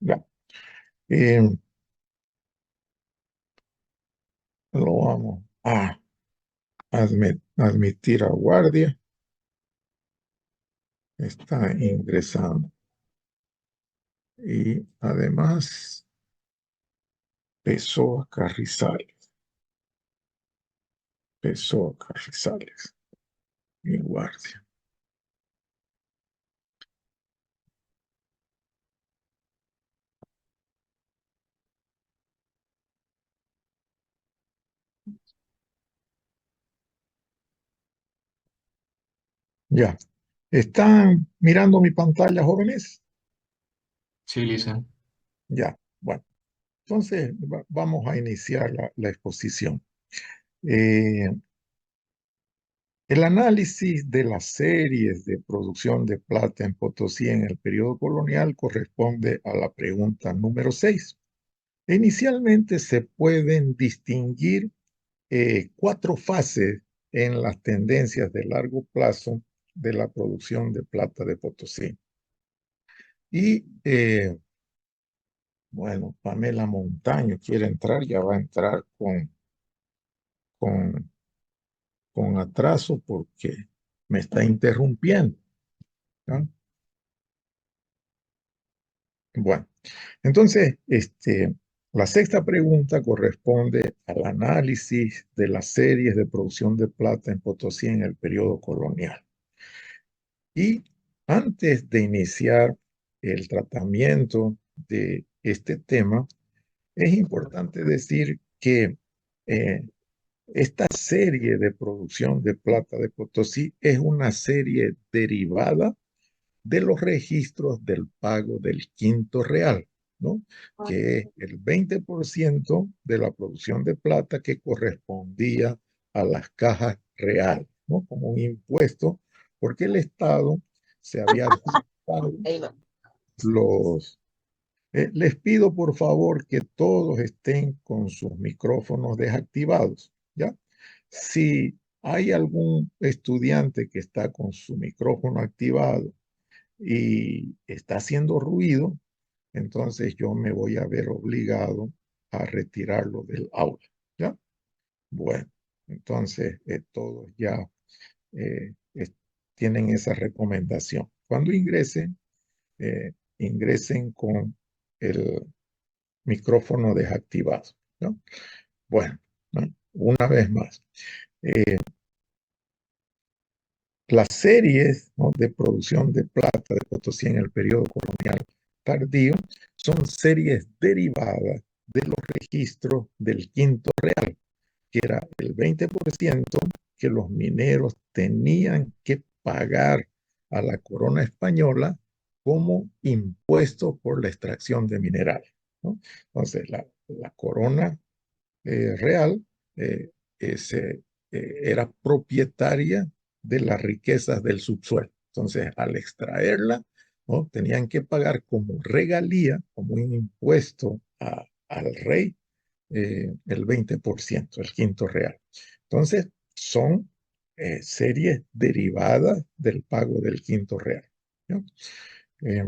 Ya. Eh, lo vamos a admitir a guardia. Está ingresando. Y además, Pessoa Carrizales. Pessoa Carrizales. Mi guardia. Ya. ¿Están mirando mi pantalla, jóvenes? Sí, Lisa. Ya. Bueno, entonces vamos a iniciar la exposición. Eh, el análisis de las series de producción de plata en Potosí en el periodo colonial corresponde a la pregunta número 6. Inicialmente se pueden distinguir cuatro fases en las tendencias de largo plazo de la producción de plata de Potosí. Y bueno, Pamela Montaño quiere entrar, ya va a entrar con, con atraso porque me está interrumpiendo, ¿no? Bueno, entonces, la sexta pregunta corresponde al análisis de las series de producción de plata en Potosí en el periodo colonial. Y antes de iniciar el tratamiento de este tema, es importante decir que eh, esta serie de producción de plata de Potosí es una serie derivada de los registros del pago del quinto real, ¿no? Que es el 20% de la producción de plata que correspondía a las cajas reales, ¿no? Como un impuesto, porque el Estado se había adjudicado los... les pido por favor que todos estén con sus micrófonos desactivados, ¿ya? Si hay algún estudiante que está con su micrófono activado y está haciendo ruido, entonces yo me voy a ver obligado a retirarlo del aula, ¿ya? Bueno, entonces todos ya tienen esa recomendación. Cuando ingresen, ingresen con el micrófono desactivado, ¿no? Bueno, ¿no? Una vez más. eh, Las series, ¿no?, de producción de plata de Potosí en el periodo colonial tardío son series derivadas de los registros del quinto real, que era el 20% que los mineros tenían que pagar a la corona española como impuesto por la extracción de minerales, ¿no? Entonces, la corona real eh, ese, era propietaria de las riquezas del subsuelo. Entonces, al extraerla, ¿no?, tenían que pagar como regalía, como un impuesto al rey, el 20%, el quinto real. Entonces, son series derivadas del pago del quinto real, ¿no? Eh,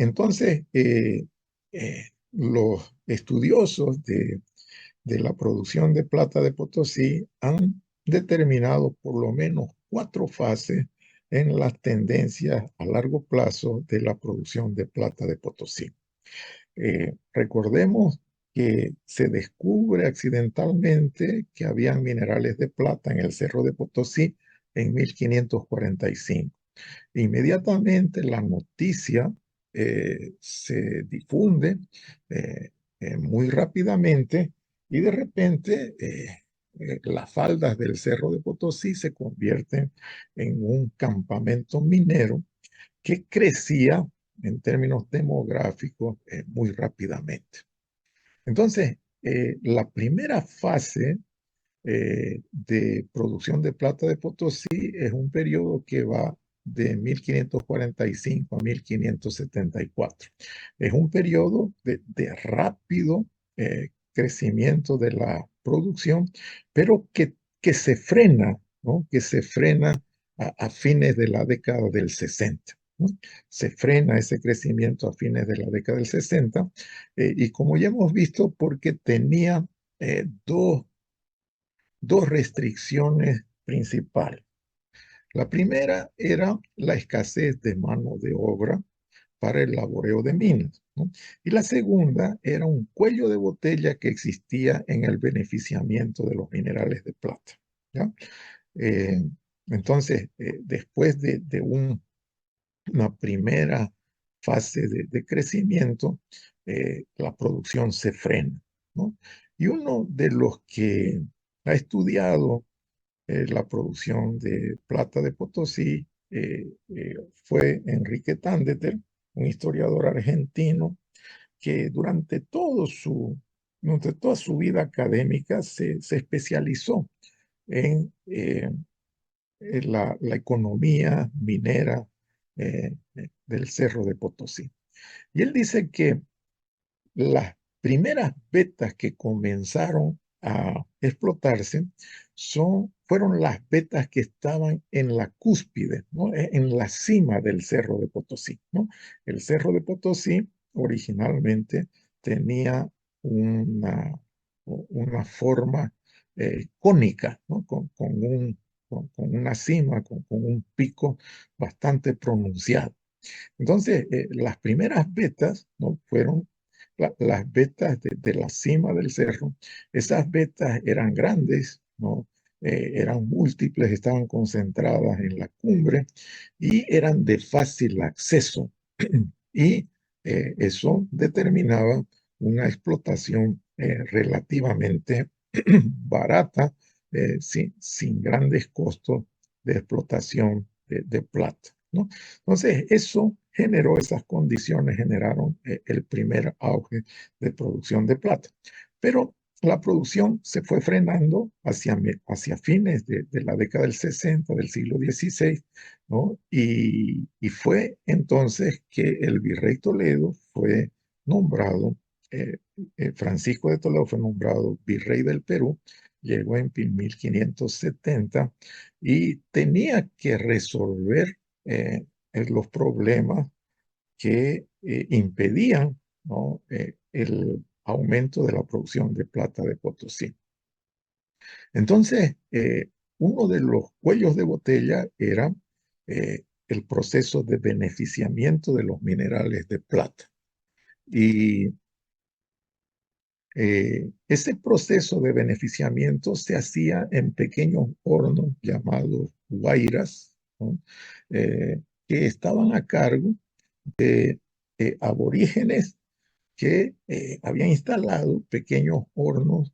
entonces, los estudiosos de la producción de plata de Potosí han determinado por lo menos cuatro fases en las tendencias a largo plazo de la producción de plata de Potosí. Recordemos que se descubre accidentalmente que habían minerales de plata en el Cerro de Potosí en 1545. Inmediatamente la noticia se difunde eh, muy rápidamente y de repente las faldas del Cerro de Potosí se convierten en un campamento minero que crecía en términos demográficos muy rápidamente. Entonces, la primera fase de producción de plata de Potosí es un periodo que va de 1545 a 1574. Es un periodo de rápido crecimiento de la producción, pero que se frena, ¿no? Que se frena a fines de la década del 60. ¿no? Se frena ese crecimiento a fines de la década del 60, y como ya hemos visto, porque tenía dos restricciones principales. La primera era la escasez de mano de obra para el laboreo de minas, ¿no? Y la segunda era un cuello de botella que existía en el beneficiamiento de los minerales de plata, ¿ya? Eh, entonces, después de una primera fase de crecimiento, la producción se frena, ¿no? Y uno de los que ha estudiado la producción de plata de Potosí fue Enrique Tándeter, un historiador argentino que durante toda su vida académica se especializó en la economía minera del Cerro de Potosí. Y él dice que las primeras vetas que comenzaron a explotarse fueron las vetas que estaban en la cúspide, ¿no? En la cima del Cerro de Potosí, ¿no? El Cerro de Potosí originalmente tenía una, una forma cónica, ¿no? Con una cima, con un pico bastante pronunciado. Entonces, las primeras vetas, ¿no? Fueron las vetas de la cima del cerro. Esas vetas eran grandes, ¿no? Eran múltiples, estaban concentradas en la cumbre y eran de fácil acceso. Y eso determinaba una explotación relativamente barata, sin grandes costos de explotación de plata, ¿no? Entonces, eso generó esas condiciones, generaron el primer auge de producción de plata. Pero la producción se fue frenando hacia fines de la década del 60, del siglo XVI, ¿no? Y fue entonces que el virrey Toledo fue nombrado, eh, Francisco de Toledo fue nombrado virrey del Perú, llegó en 1570 y tenía que resolver los problemas que impedían, ¿no? El aumento de la producción de plata de Potosí. Entonces, uno de los cuellos de botella era el proceso de beneficiamiento de los minerales de plata. Y ese proceso de beneficiamiento se hacía en pequeños hornos llamados guairas, ¿no? Que estaban a cargo de aborígenes que habían instalado pequeños hornos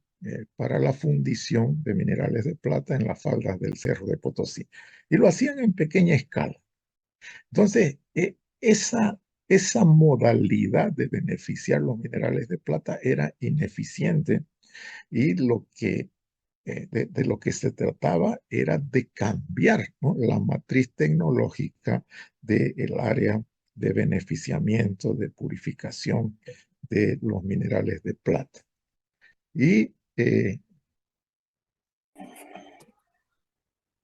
para la fundición de minerales de plata en las faldas del Cerro de Potosí. Y lo hacían en pequeña escala. Entonces, esa modalidad de beneficiar los minerales de plata era ineficiente y de lo que se trataba era de cambiar, ¿no? La matriz tecnológica del área de beneficiamiento, de purificación de los minerales de plata. Y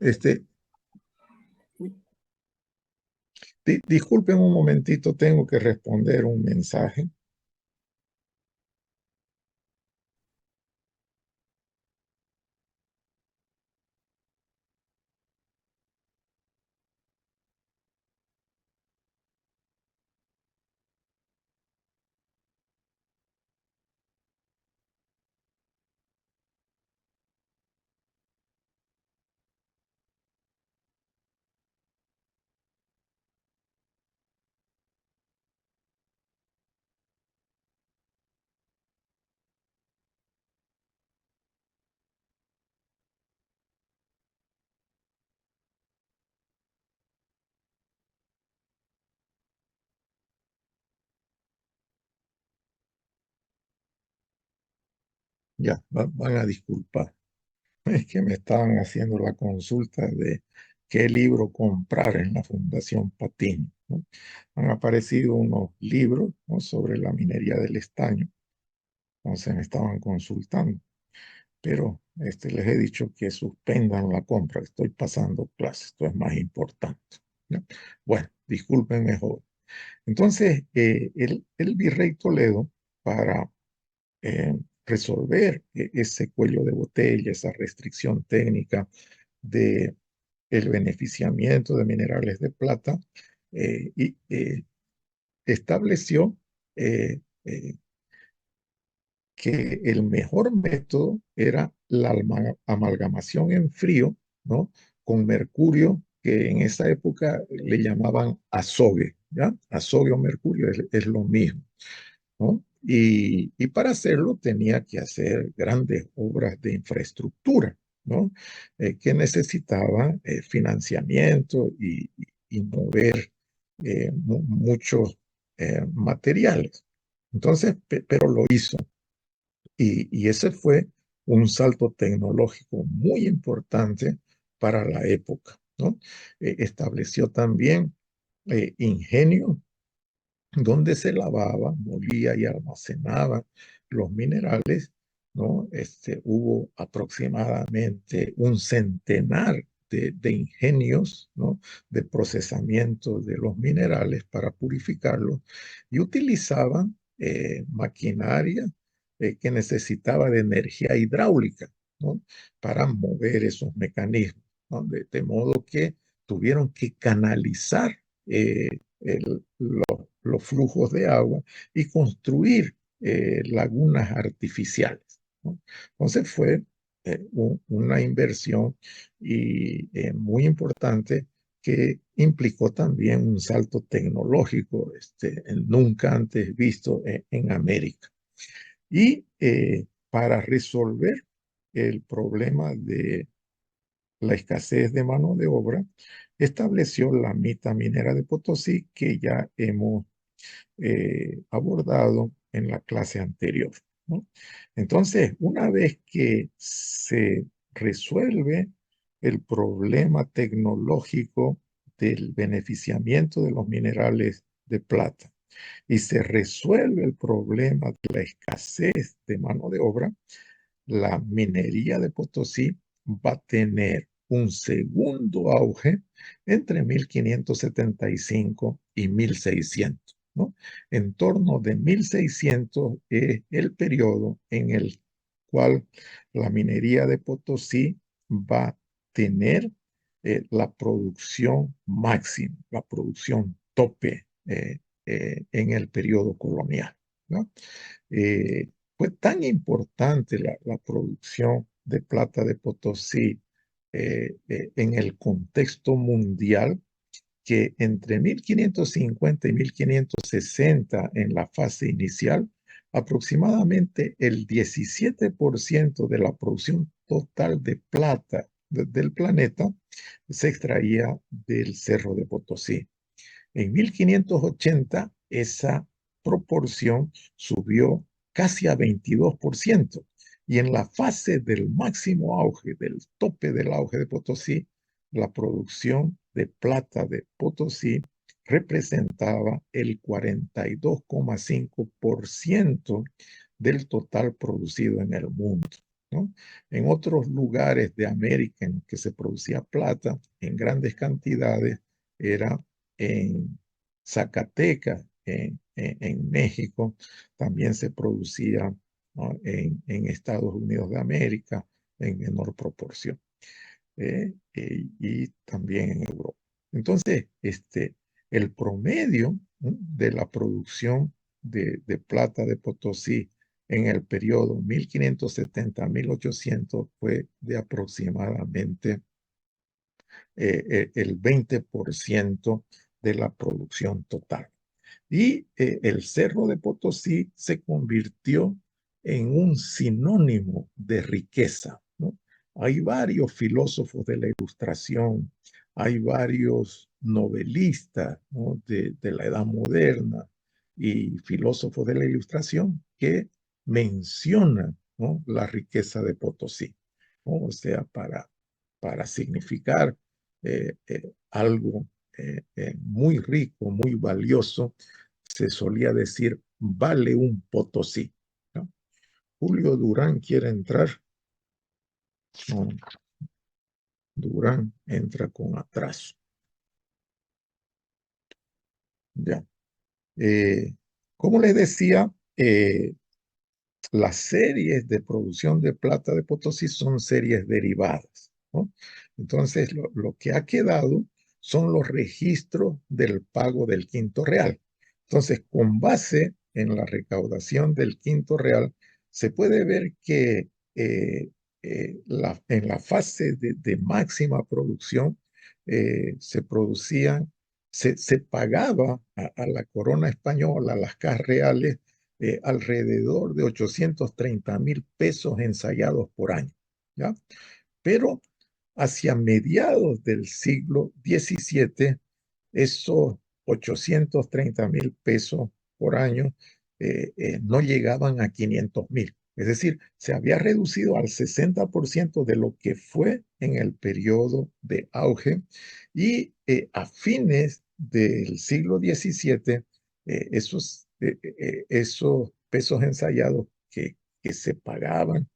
este, disculpen un momentito, tengo que responder un mensaje. Ya, van a disculpar. Es que me estaban haciendo la consulta de qué libro comprar en la Fundación Patiño, ¿no? Han aparecido unos libros, ¿no? Sobre la minería del estaño. Entonces me estaban consultando, pero les he dicho que suspendan la compra. Estoy pasando clases, esto es más importante. ¿no? Bueno, discúlpenme, joven. Entonces, el virrey Toledo, para eh, resolver ese cuello de botella, esa restricción técnica de el beneficiamiento de minerales de plata, y estableció eh, eh, que el mejor método era la amalgamación en frío, ¿no? Con mercurio, que en esa época le llamaban azogue, ¿ya? Azogue o mercurio es lo mismo, ¿no? Y para hacerlo tenía que hacer grandes obras de infraestructura, ¿no? Que necesitaban financiamiento y mover muchos materiales. Entonces, pero lo hizo. Y ese fue un salto tecnológico muy importante para la época, ¿no? Estableció también ingenio donde se lavaba, molía y almacenaba los minerales, ¿no? Hubo aproximadamente un centenar de ingenios, ¿no? De procesamiento de los minerales para purificarlos y utilizaban maquinaria que necesitaba de energía hidráulica, ¿no? Para mover esos mecanismos, ¿no? De modo que tuvieron que canalizar los flujos de agua y construir lagunas artificiales, ¿no? Entonces fue una inversión muy importante que implicó también un salto tecnológico nunca antes visto en América. Y para resolver el problema de la escasez de mano de obra, estableció la mita minera de Potosí que ya hemos abordado en la clase anterior, ¿no? Entonces, una vez que se resuelve el problema tecnológico del beneficiamiento de los minerales de plata y se resuelve el problema de la escasez de mano de obra, la minería de Potosí va a tener un segundo auge entre 1575 y 1600, ¿no? En torno de 1600 es el periodo en el cual la minería de Potosí va a tener la producción máxima, la producción tope en el periodo colonial, ¿no? Fue tan importante la producción de plata de Potosí en el contexto mundial que entre 1550 y 1560 en la fase inicial, aproximadamente el 17% de la producción total de plata del planeta se extraía del Cerro de Potosí. En 1580 esa proporción subió casi a 22%. Y en la fase del máximo auge, del tope del auge de Potosí, la producción de plata de Potosí representaba el 42,5% del total producido en el mundo, ¿no? En otros lugares de América en que se producía plata en grandes cantidades era en Zacatecas, en México, también se producía, ¿no? En Estados Unidos de América en menor proporción, y también en Europa. Entonces, el promedio, ¿no? De la producción de plata de Potosí en el periodo 1570 a 1800 fue de aproximadamente el 20% de la producción total. Y el Cerro de Potosí se convirtió en un sinónimo de riqueza, ¿no? Hay varios filósofos de la ilustración, hay varios novelistas, ¿no? de la edad moderna y filósofos de la ilustración que mencionan, ¿no? La riqueza de Potosí, ¿no? O sea, para significar algo muy rico, muy valioso, se solía decir, vale un Potosí, ¿no? Julio Durán quiere entrar. No, Durán entra con atraso. Ya. Eh, Como les decía, las series de producción de plata de Potosí son series derivadas, ¿no? Entonces, lo que ha quedado son los registros del pago del quinto real. Entonces, con base en la recaudación del quinto real, se puede ver que en la fase de máxima producción se producían, se pagaba a la corona española, a las cajas reales, alrededor de 830.000 pesos ensayados por año, ¿ya? Pero hacia mediados del siglo XVII, esos 830.000 pesos por año no llegaban a 500.000. Es decir, se había reducido al 60% de lo que fue en el periodo de auge y a fines del siglo XVII, esos pesos ensayados que se pagaban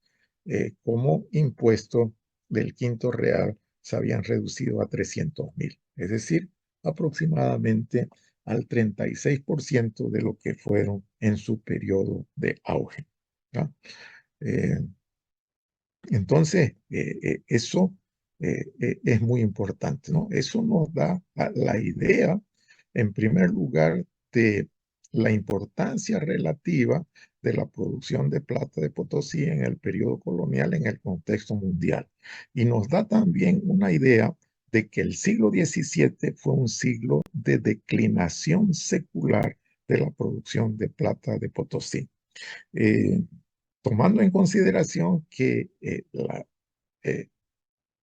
como impuesto del quinto real se habían reducido a 300.000, es decir, aproximadamente al 36% de lo que fueron en su periodo de auge, ¿ya? Eh, entonces, eso es muy importante, ¿no? Eso nos da la idea, en primer lugar, de la importancia relativa de la producción de plata de Potosí en el periodo colonial en el contexto mundial. Y nos da también una idea de que el siglo XVII fue un siglo de declinación secular de la producción de plata de Potosí. Eh, Tomando en consideración que eh,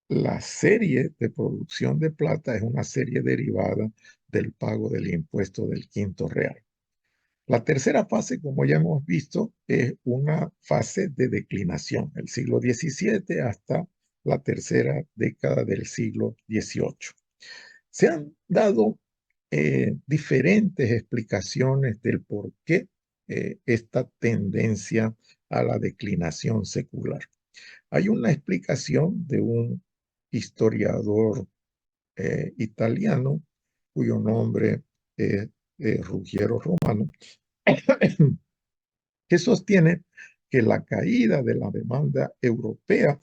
la serie de producción de plata es una serie derivada del pago del impuesto del quinto real. La tercera fase, como ya hemos visto, es una fase de declinación, el siglo XVII hasta la tercera década del siglo XVIII. Se han dado diferentes explicaciones del por qué esta tendencia a la declinación secular. Hay una explicación de un historiador italiano cuyo nombre es Ruggiero Romano, que sostiene que la caída de la demanda europea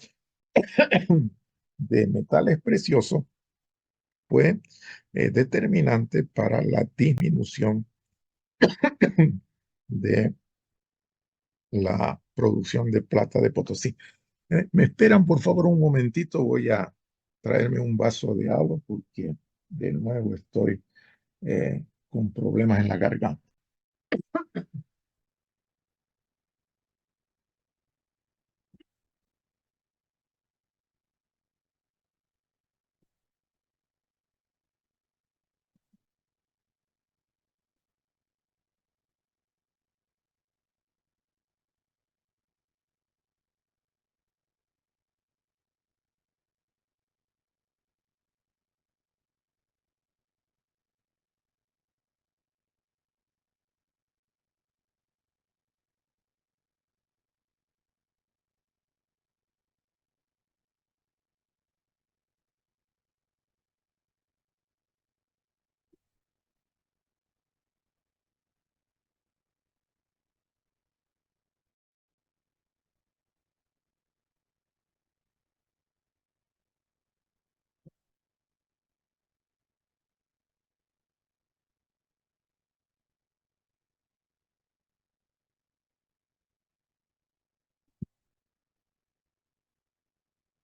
de metales preciosos fue determinante para la disminución de la producción de plata de Potosí. Me esperan, por favor, un momentito. Voy a traerme un vaso de agua porque de nuevo estoy con problemas en la garganta.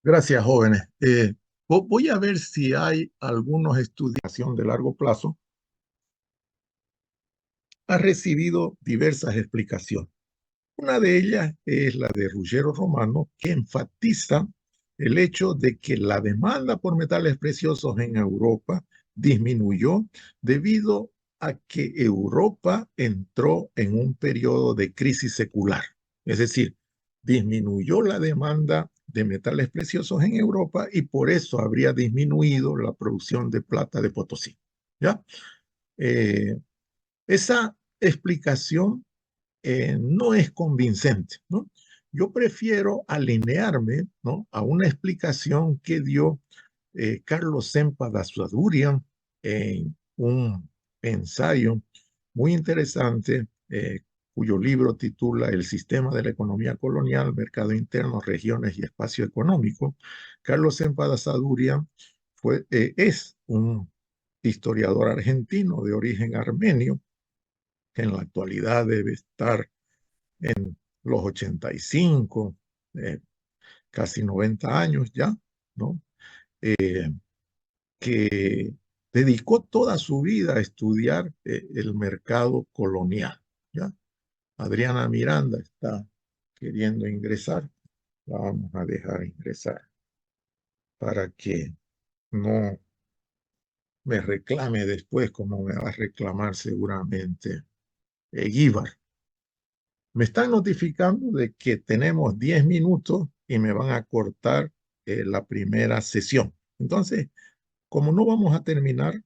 Gracias, jóvenes. Voy a ver si hay algunos estudios de largo plazo. Ha recibido diversas explicaciones. Una de ellas es la de Ruggiero Romano, que enfatiza el hecho de que la demanda por metales preciosos en Europa disminuyó debido a que Europa entró en un periodo de crisis secular. Es decir, disminuyó la demanda de metales preciosos en Europa y por eso habría disminuido la producción de plata de Potosí. ¿Ya? Eh, esa explicación no es convincente, ¿no? Yo prefiero alinearme, ¿no?, a una explicación que dio Carlos Sempa da Suadurian en un ensayo muy interesante, cuyo libro titula El sistema de la economía colonial, mercado interno, regiones y espacio económico. Carlos Empeda Saduria es un historiador argentino de origen armenio, que en la actualidad debe estar en los 85, eh, casi 90 años ya, ¿no? Que dedicó toda su vida a estudiar el mercado colonial, ¿ya? Adriana Miranda está queriendo ingresar, la vamos a dejar ingresar para que no me reclame después como me va a reclamar seguramente Guíbar. Me están notificando de que tenemos 10 minutos y me van a cortar la primera sesión. Entonces, como no vamos a terminar,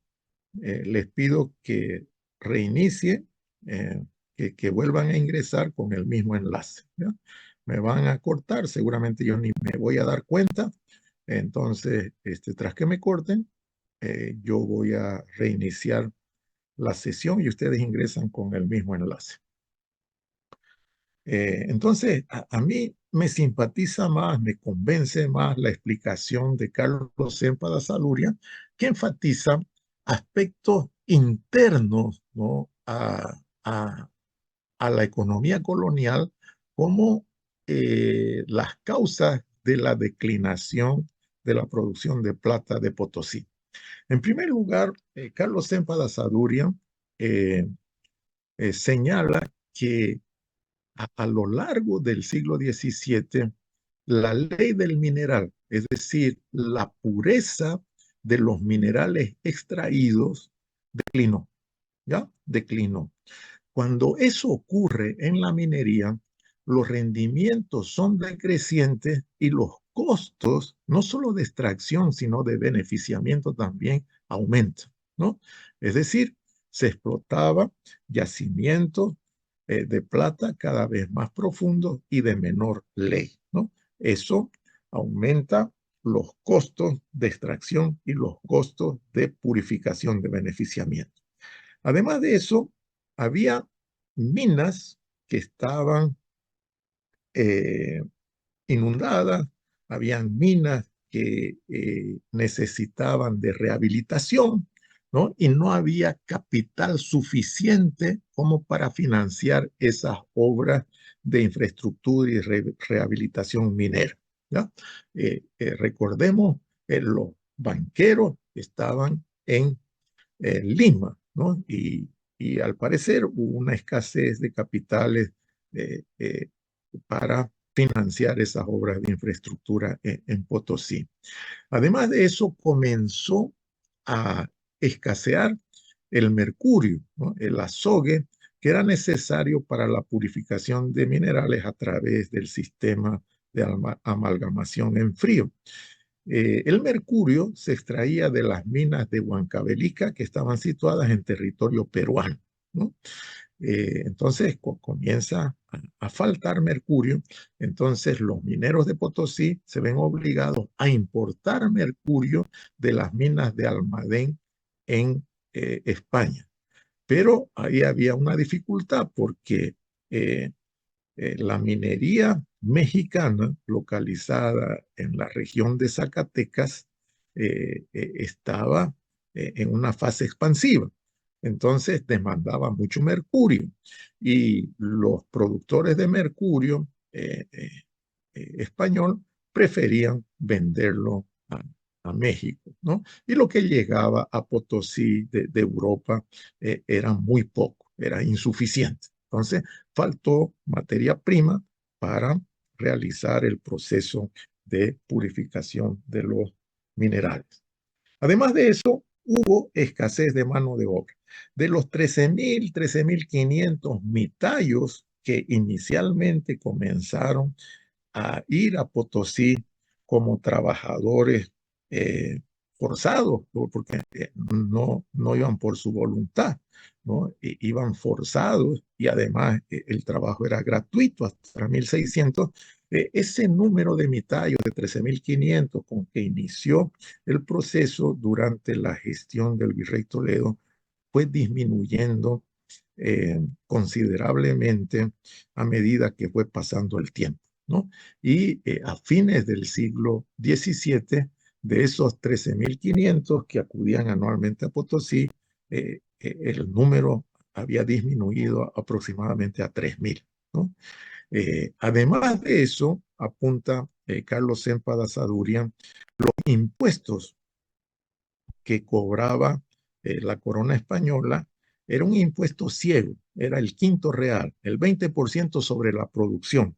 les pido que reinicie, eh, que vuelvan a ingresar con el mismo enlace, ¿ya? Me van a cortar, seguramente yo ni me voy a dar cuenta. Entonces, tras que me corten, yo voy a reiniciar la sesión y ustedes ingresan con el mismo enlace. Entonces, a mí me simpatiza más, me convence más la explicación de Carlos Empeda Saluria, que enfatiza aspectos internos, ¿no? a la economía colonial como las causas de la declinación de la producción de plata de Potosí. En primer lugar, Carlos Empeda Saduria eh, señala que a lo largo del siglo XVII, la ley del mineral, es decir, la pureza de los minerales extraídos, declinó, ¿ya? Declinó. Cuando eso ocurre en la minería, los rendimientos son decrecientes y los costos, no solo de extracción, sino de beneficiamiento también aumentan, ¿no? Es decir, se explotaba yacimientos de plata cada vez más profundos y de menor ley, ¿no? Eso aumenta los costos de extracción y los costos de purificación de beneficiamiento. Además de eso, había minas que estaban eh, inundadas, habían minas que necesitaban de rehabilitación, ¿no? Y no había capital suficiente como para financiar esas obras de infraestructura y rehabilitación minera, ¿ya? Recordemos, los banqueros estaban en Lima, ¿no? Y al parecer hubo una escasez de capitales eh, eh, para financiar esas obras de infraestructura en Potosí. Además de eso, comenzó a escasear el mercurio, ¿no? El azogue, que era necesario para la purificación de minerales a través del sistema de amalgamación en frío. El mercurio se extraía de las minas de Huancavelica que estaban situadas en territorio peruano, ¿no? Entonces comienza a faltar mercurio, entonces los mineros de Potosí se ven obligados a importar mercurio de las minas de Almadén en España. Pero ahí había una dificultad porque eh, la minería mexicana, localizada en la región de Zacatecas, estaba en una fase expansiva. Entonces demandaba mucho mercurio y los productores de mercurio español preferían venderlo a México, ¿no? Y lo que llegaba a Potosí de Europa era muy poco, era insuficiente. Entonces, faltó materia prima para realizar el proceso de purificación de los minerales. Además de eso, hubo escasez de mano de obra. De los 13.500 mitayos que inicialmente comenzaron a ir a Potosí como trabajadores eh, forzados, porque no iban por su voluntad, ¿no? Iban forzados y además el trabajo era gratuito hasta 1.600. Ese número de mitayos de 13.500 con que inició el proceso durante la gestión del virrey Toledo fue disminuyendo considerablemente a medida que fue pasando el tiempo, ¿no? Y a fines del siglo XVII, de esos 13.500 que acudían anualmente a Potosí, el número había disminuido aproximadamente a 3.000, ¿no? Además de eso, apunta Carlos Zémpada Sadurian, impuestos que cobraba la corona española era un impuesto ciego, era el quinto real, el 20% sobre la producción.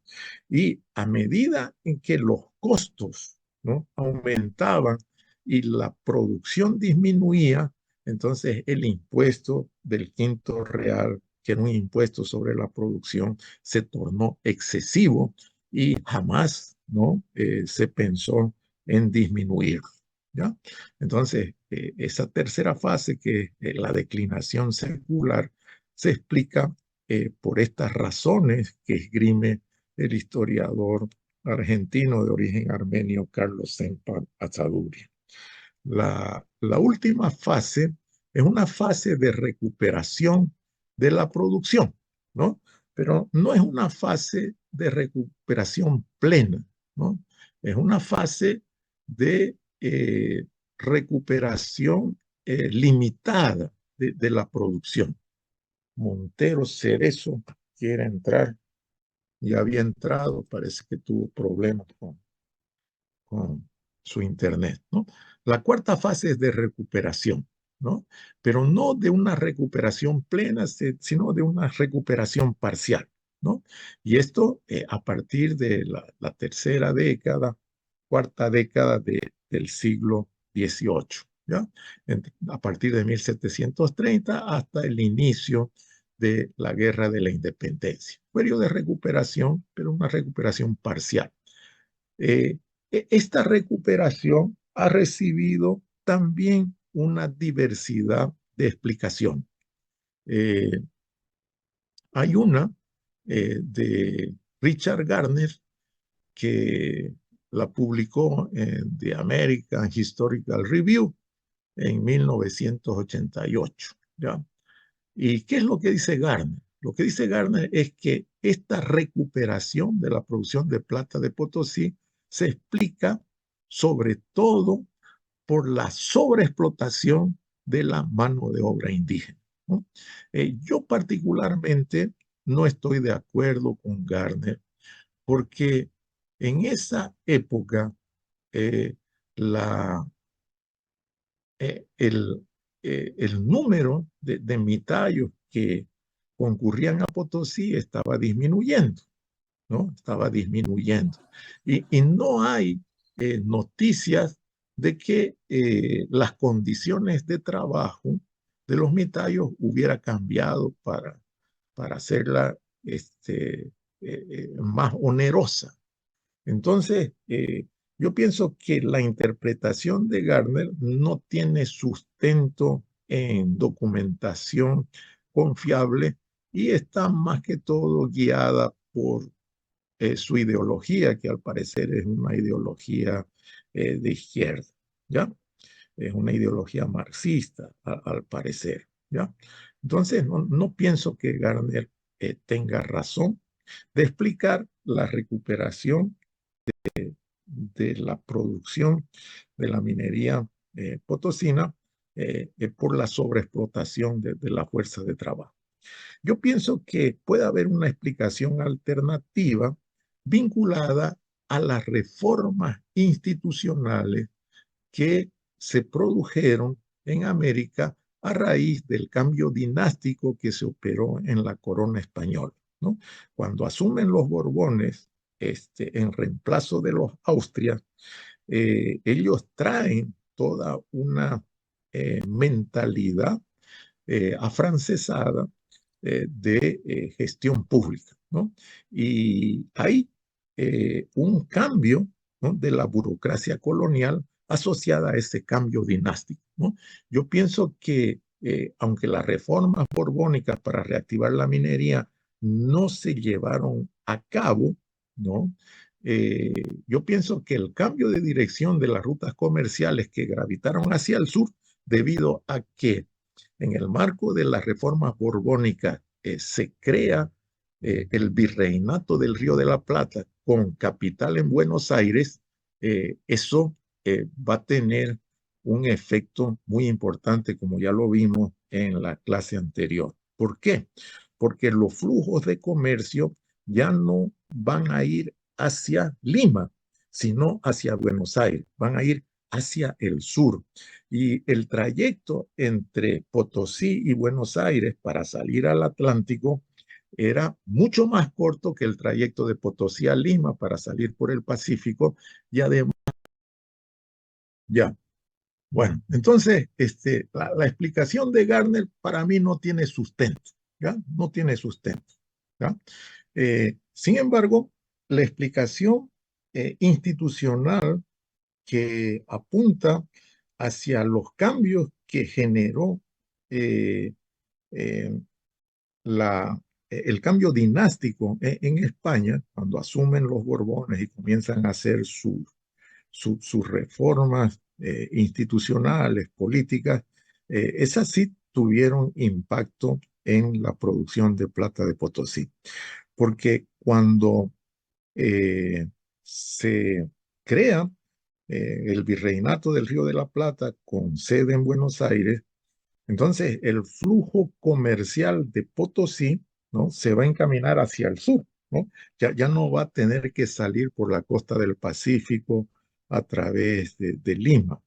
Y a medida en que los costos, ¿no?, aumentaban y la producción disminuía, entonces el impuesto del quinto real, que era un impuesto sobre la producción, se tornó excesivo y jamás, ¿no?, se pensó en disminuirlo, ¿ya? Entonces, esa tercera fase, que es la declinación secular, se explica por estas razones que esgrime el historiador argentino de origen armenio Carlos Sempa Achaduri. La última fase es una fase de recuperación de la producción, ¿no? Pero no es una fase de recuperación plena, ¿no? Es una fase de recuperación limitada de la producción. Montero Cerezo quiere entrar, ya había entrado, parece que tuvo problemas con su internet, ¿no? La cuarta fase es de recuperación, ¿no? Pero no de una recuperación plena, sino de una recuperación parcial, ¿no? Y esto a partir de la tercera década, cuarta década del siglo XVIII, ¿ya? A partir de 1730 hasta el inicio de la Guerra de la Independencia. Periodo de recuperación, pero una recuperación parcial. Eh, Esta recuperación ha recibido también una diversidad de explicación. Eh, Hay una de Richard Gardner que la publicó en The American Historical Review en 1988, ¿ya? ¿Y qué es lo que dice Gardner? Lo que dice Gardner es que esta recuperación de la producción de plata de Potosí se explica sobre todo por la sobreexplotación de la mano de obra indígena, ¿no? Yo particularmente no estoy de acuerdo con Gardner porque en esa época eh, la, el, el número de mitayos que concurrían a Potosí estaba disminuyendo, ¿no? Estaba disminuyendo. Y no hay noticias de que las condiciones de trabajo de los mitayos hubiera cambiado para hacerla más onerosa. Entonces, yo pienso que la interpretación de Gardner no tiene sustento en documentación confiable y está más que todo guiada por su ideología, que al parecer es una ideología de izquierda, ¿ya? Es una ideología marxista, al parecer, ¿ya? Entonces, no pienso que Gardner tenga razón de explicar la recuperación de la producción de la minería potosina por la sobreexplotación de la fuerza de trabajo. Yo pienso que puede haber una explicación alternativa vinculada a las reformas institucionales que se produjeron en América a raíz del cambio dinástico que se operó en la corona española, ¿no? Cuando asumen los Borbones en reemplazo de los Austrias, ellos traen toda una mentalidad afrancesada de gestión pública, ¿no? Y hay un cambio, ¿no?, de la burocracia colonial asociada a ese cambio dinástico, ¿no? Yo pienso que aunque las reformas borbónicas para reactivar la minería no se llevaron a cabo, ¿no? Yo pienso que el cambio de dirección de las rutas comerciales que gravitaron hacia el sur, debido a que en el marco de las reformas borbónicas se crea el Virreinato del Río de la Plata con capital en Buenos Aires, eso va a tener un efecto muy importante, como ya lo vimos en la clase anterior. ¿Por qué? Porque los flujos de comercio ya no van a ir hacia Lima, sino hacia Buenos Aires, van a ir hacia el sur. Y el trayecto entre Potosí y Buenos Aires para salir al Atlántico era mucho más corto que el trayecto de Potosí a Lima para salir por el Pacífico y además, ya, bueno, entonces la explicación de Gardner para mí no tiene sustento, ¿ya? No tiene sustento, ¿ya? Sin embargo, la explicación institucional que apunta hacia los cambios que generó eh, eh, el cambio dinástico en España, cuando asumen los Borbones y comienzan a hacer sus reformas institucionales, políticas, esas sí tuvieron impacto en la producción de plata de Potosí. Porque cuando se crea el Virreinato del Río de la Plata con sede en Buenos Aires, entonces el flujo comercial de Potosí, ¿no? Se va a encaminar hacia el sur, ¿no? Ya no va a tener que salir por la costa del Pacífico a través de Lima.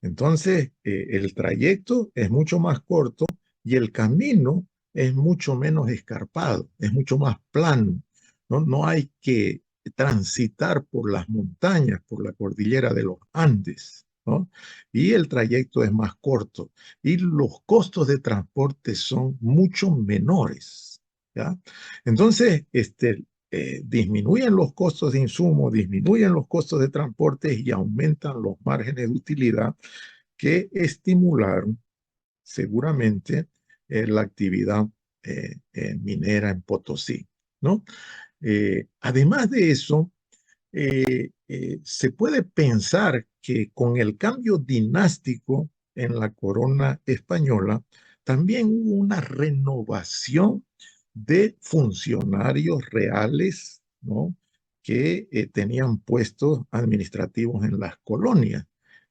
Entonces, el trayecto es mucho más corto y el camino es mucho menos escarpado, es mucho más plano. No hay que transitar por las montañas, por la cordillera de los Andes, ¿no? Y el trayecto es más corto y los costos de transporte son mucho menores, ¿ya? Entonces, disminuyen los costos de insumo, disminuyen los costos de transporte y aumentan los márgenes de utilidad que estimularon seguramente la actividad minera en Potosí, ¿no? Además de eso, se puede pensar que con el cambio dinástico en la corona española, también hubo una renovación de funcionarios reales, ¿no? Que tenían puestos administrativos en las colonias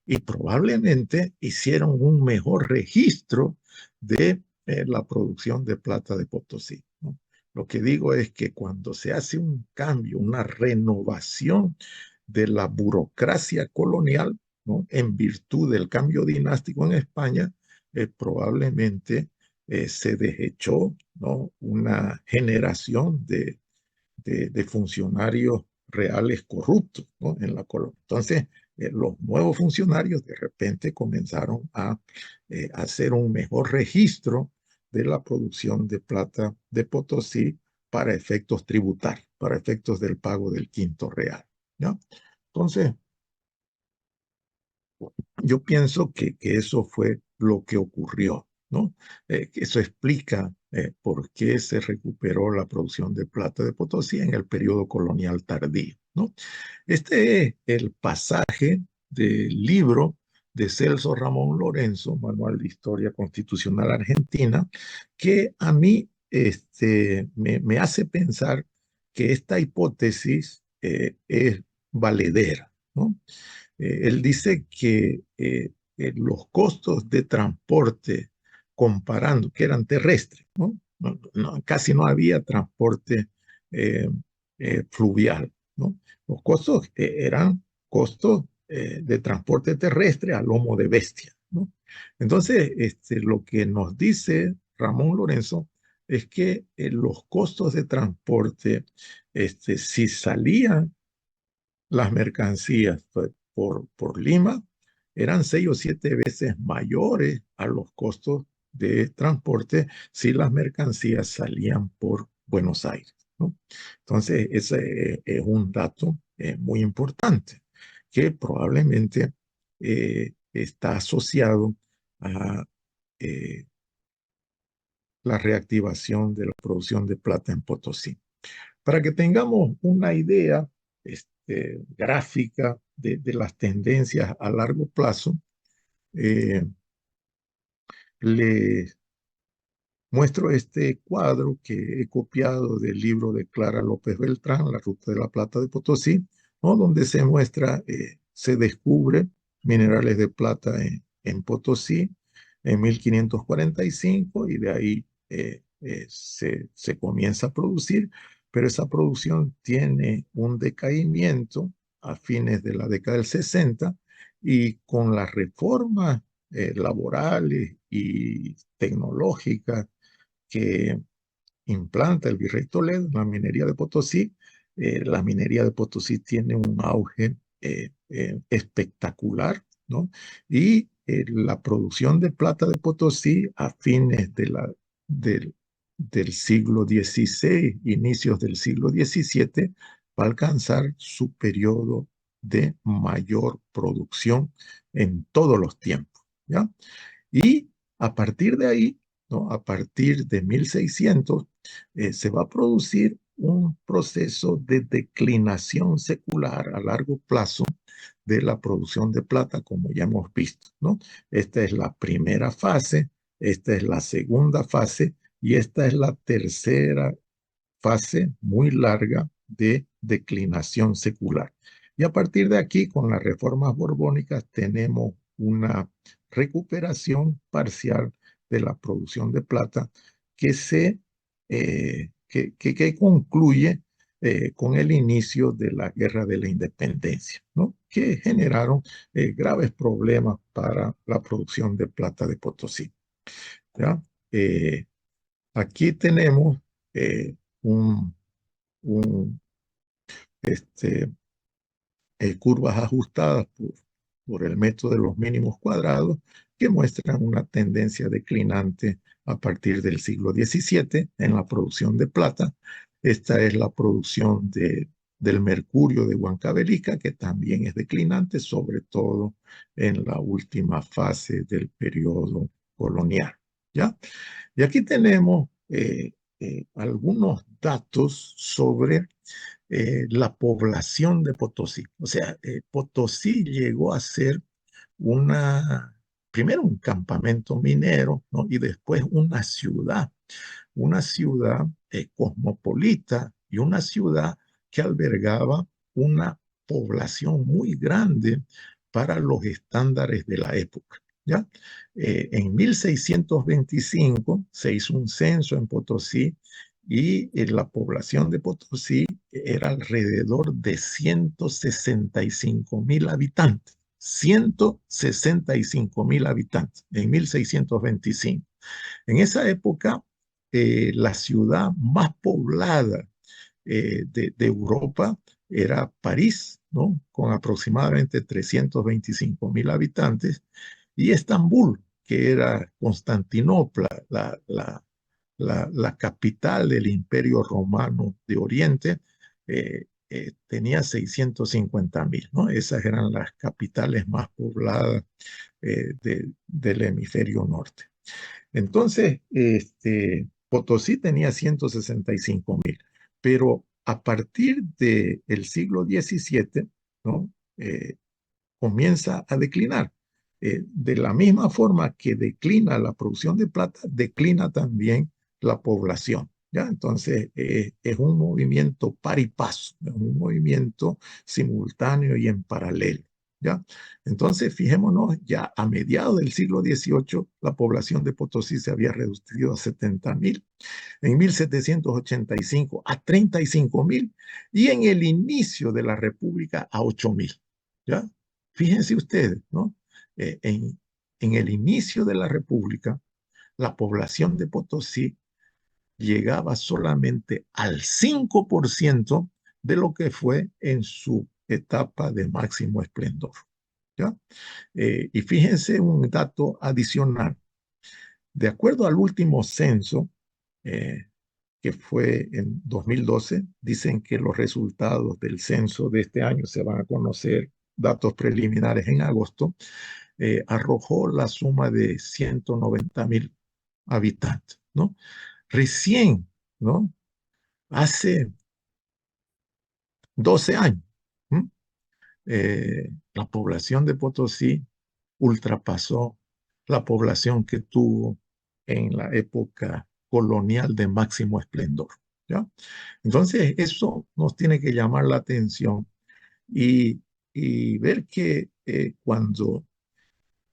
y probablemente hicieron un mejor registro de la producción de plata de Potosí, ¿no? Lo que digo es que cuando se hace un cambio, una renovación de la burocracia colonial, ¿no? En virtud del cambio dinástico en España, probablemente se desechó, ¿no? Una generación de funcionarios reales corruptos, ¿no? En la colonia. Entonces, los nuevos funcionarios de repente comenzaron a hacer un mejor registro de la producción de plata de Potosí para efectos tributarios, para efectos del pago del quinto real, ¿no? Entonces, yo pienso que eso fue lo que ocurrió, ¿no? Eso explica por qué se recuperó la producción de plata de Potosí en el periodo colonial tardío, ¿no? Este es el pasaje del libro de Celso Ramón Lorenzo, Manual de Historia Constitucional Argentina, que a mí me hace pensar que esta hipótesis es valedera, ¿no? Él dice que los costos de transporte, comparando, que eran terrestres, ¿no? Casi no había transporte eh, fluvial, ¿no? Los costos eran costos de transporte terrestre a lomo de bestia, ¿no? Entonces, lo que nos dice Ramón Lorenzo es que los costos de transporte, si salían las mercancías por Lima eran 6 o 7 veces mayores a los costos de transporte si las mercancías salían por Buenos Aires, ¿no? Entonces, ese es un dato muy importante que probablemente está asociado a eh, la reactivación de la producción de plata en Potosí. Para que tengamos una idea gráfica de las tendencias a largo plazo, eh, les muestro este cuadro que he copiado del libro de Clara López Beltrán, La Ruta de la Plata de Potosí, ¿no? Donde se muestra, se descubre minerales de plata en Potosí en 1545 y de ahí se comienza a producir, pero esa producción tiene un decaimiento a fines de la década del 60 y con las reformas laborales y tecnológicas que implanta el virrey Toledo en la minería de Potosí. La minería de Potosí tiene un auge espectacular, ¿no? Y la producción de plata de Potosí a fines del, del siglo XVI, inicios del siglo XVII, va a alcanzar su periodo de mayor producción en todos los tiempos, ¿ya? Y a partir de ahí, ¿no? A partir de 1600, se va a producir un proceso de declinación secular a largo plazo de la producción de plata, como ya hemos visto, ¿no? Esta es la primera fase, esta es la segunda fase y esta es la tercera fase muy larga de declinación secular. Y a partir de aquí, con las reformas borbónicas, tenemos una recuperación parcial de la producción de plata que concluye con el inicio de la Guerra de la Independencia, ¿no? Que generaron graves problemas para la producción de plata de Potosí. ¿Ya? Eh, Aquí tenemos eh, un, un, este, curvas ajustadas por el método de los mínimos cuadrados que muestran una tendencia declinante a partir del siglo XVII en la producción de plata. Esta es la producción del mercurio de Huancavelica, que también es declinante, sobre todo en la última fase del periodo colonial. ¿Ya? Y aquí tenemos algunos datos sobre la población de Potosí. O sea, Potosí llegó a ser primero un campamento minero, ¿no? Y después una ciudad cosmopolita y una ciudad que albergaba una población muy grande para los estándares de la época. ¿Ya? En 1625 se hizo un censo en Potosí y la población de Potosí era alrededor de 165.000 habitantes. 165.000 habitantes en 1625. En esa época, la ciudad más poblada de Europa era París, ¿no? Con aproximadamente 325.000 habitantes, y Estambul, que era Constantinopla, la capital del Imperio Romano de Oriente, tenía 650.000, ¿no? Esas eran las capitales más pobladas del hemisferio norte. Entonces, Potosí tenía 165.000, pero a partir del siglo XVII, ¿no? Comienza a declinar. De la misma forma que declina la producción de plata, declina también la población. ¿Ya? Entonces, es un movimiento par y paso, es un movimiento simultáneo y en paralelo. ¿Ya? Entonces, fijémonos, ya a mediados del siglo XVIII, la población de Potosí se había reducido a 70.000, en 1785 a 35.000 y en el inicio de la República a 8.000. ¿Ya? Fíjense ustedes, ¿no? En el inicio de la República, la población de Potosí llegaba solamente al 5% de lo que fue en su etapa de máximo esplendor. ¿Ya? Y fíjense un dato adicional. De acuerdo al último censo, eh, que fue en 2012, dicen que los resultados del censo de este año se van a conocer, datos preliminares en agosto, arrojó la suma de 190.000 habitantes, ¿no? Recién, ¿no? Hace 12 años, la población de Potosí ultrapasó la población que tuvo en la época colonial de máximo esplendor, ¿ya? Entonces, eso nos tiene que llamar la atención y, y ver que cuando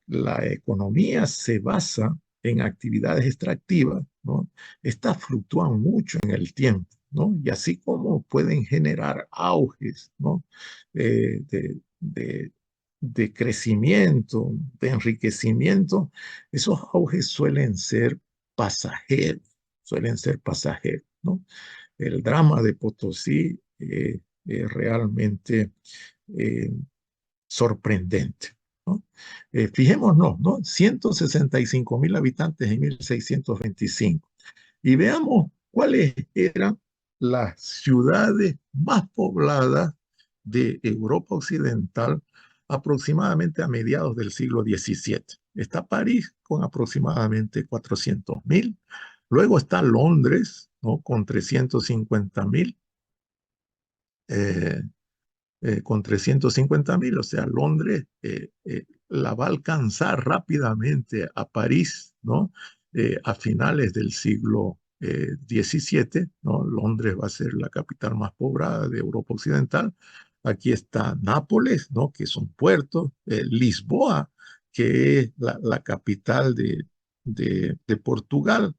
la economía se basa en actividades extractivas, ¿no? Estas fluctúan mucho en el tiempo, ¿no? Y así como pueden generar auges, ¿no? De crecimiento, de enriquecimiento, esos auges suelen ser pasajeros, ¿no? El drama de Potosí es realmente eh, sorprendente, ¿no? Fijémonos, ¿no? 165.000 habitantes en 1625 y veamos cuáles eran las ciudades más pobladas de Europa Occidental aproximadamente a mediados del siglo XVII. Está París con aproximadamente 400.000, luego está Londres, ¿no? Con 350.000, eh, con 350.000, o sea, Londres la va a alcanzar rápidamente a París, ¿no? A finales del siglo XVII, ¿no? Londres va a ser la capital más poblada de Europa Occidental. Aquí está Nápoles, ¿no? Que es un puerto, Lisboa, que es la capital de Portugal.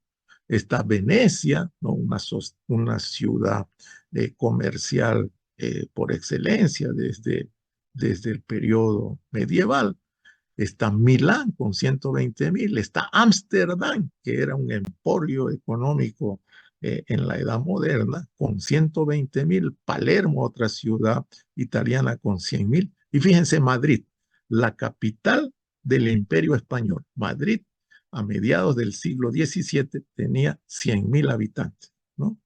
Está Venecia, ¿no? Una ciudad comercial por excelencia desde el periodo medieval. Está Milán con 120.000, está Ámsterdam, que era un emporio económico en la Edad Moderna, con 120.000, Palermo, otra ciudad italiana, con 100.000, y fíjense Madrid, la capital del Imperio Español. Madrid, a mediados del siglo XVII, tenía 100.000 habitantes, ¿no?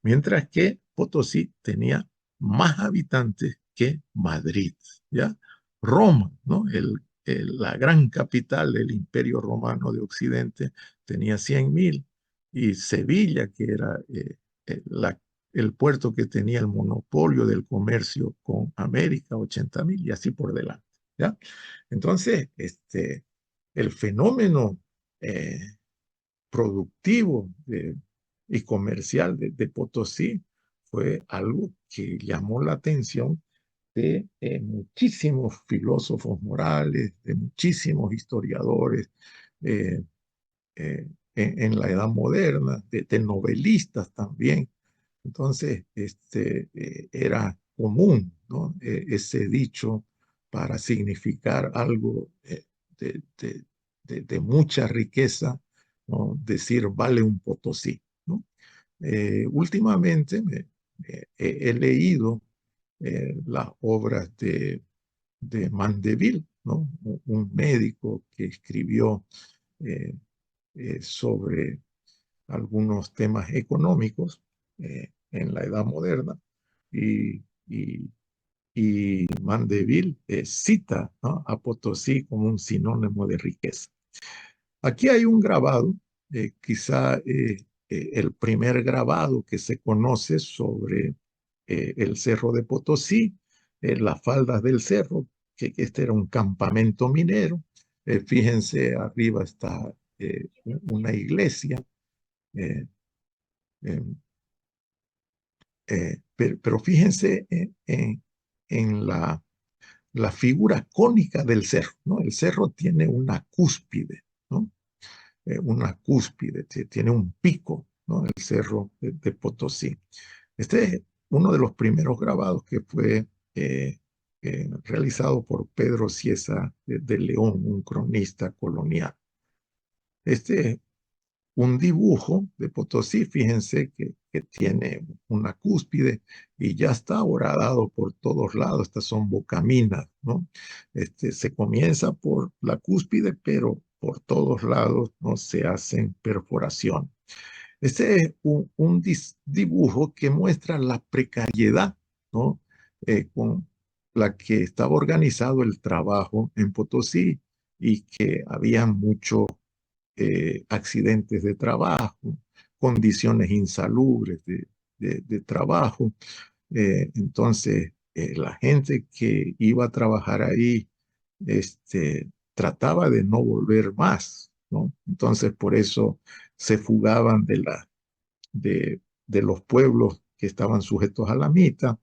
Mientras que Potosí tenía más habitantes que Madrid, ¿ya? Roma, ¿no? La gran capital del Imperio Romano de Occidente, tenía 100.000, y Sevilla, que era eh, la- el puerto que tenía el monopolio del comercio con América, 80.000, y así por delante, ¿ya? Entonces, el fenómeno eh, productivo y comercial de Potosí fue algo que llamó la atención de muchísimos filósofos morales, de muchísimos historiadores eh, en la Edad Moderna, de novelistas también. Entonces, era común, ¿no? Ese dicho para significar algo de, de- de mucha riqueza, ¿no? Decir vale un Potosí, ¿no? Últimamente he leído las obras de Mandeville, ¿no? Un médico que escribió eh, sobre algunos temas económicos en la Edad Moderna, y, y, y Mandeville cita, ¿no? A Potosí como un sinónimo de riqueza. Aquí hay un grabado, quizá el primer grabado que se conoce sobre el Cerro de Potosí, las faldas del cerro, que este era un campamento minero. Fíjense, arriba está una iglesia, eh, eh, pero fíjense en la figura cónica del cerro, ¿no? El cerro tiene una cúspide, ¿no? Una cúspide, tiene un pico, ¿no? El cerro de Potosí. Este es uno de los primeros grabados que fue realizado por Pedro Cieza de León, un cronista colonial. Este es un dibujo de Potosí, fíjense que tiene una cúspide y ya está horadado por todos lados. Estas son bocaminas, ¿no? Se comienza por la cúspide, pero por todos lados no se hacen perforación. Este es un dibujo que muestra la precariedad, ¿no? Con la que estaba organizado el trabajo en Potosí, y que había muchos accidentes de trabajo, condiciones insalubres de trabajo. Entonces, la gente que iba a trabajar ahí, este, trataba de no volver más, ¿no? Entonces, por eso se fugaban de los pueblos que estaban sujetos a la mitad,